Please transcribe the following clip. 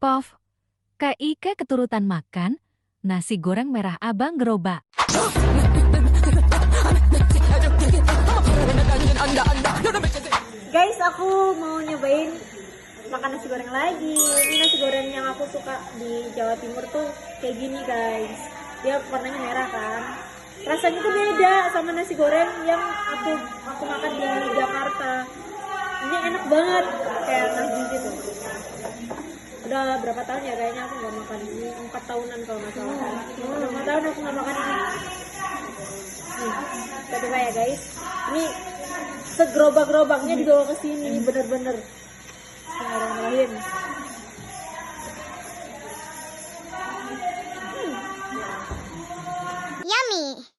Pov, Kak Ika keturutan makan nasi goreng merah abang gerobak. Guys, aku mau nyobain makan nasi goreng lagi. Ini nasi goreng yang aku suka di Jawa Timur tuh kayak gini guys. Dia warnanya merah kan. Rasanya tuh beda sama nasi goreng yang aku makan di Jakarta. Ini enak banget kayak nasi gitu. Udah berapa tahun ya kayaknya aku nggak makan ini, 4 tahunan kalau nggak salah. Udah 4 tahun aku nggak makan ini. Nih, kita coba ya guys. Ini segerobak-gerobaknya dibawa ke sini, bener-bener. Bismillahirrahmanirrahim. Yummy.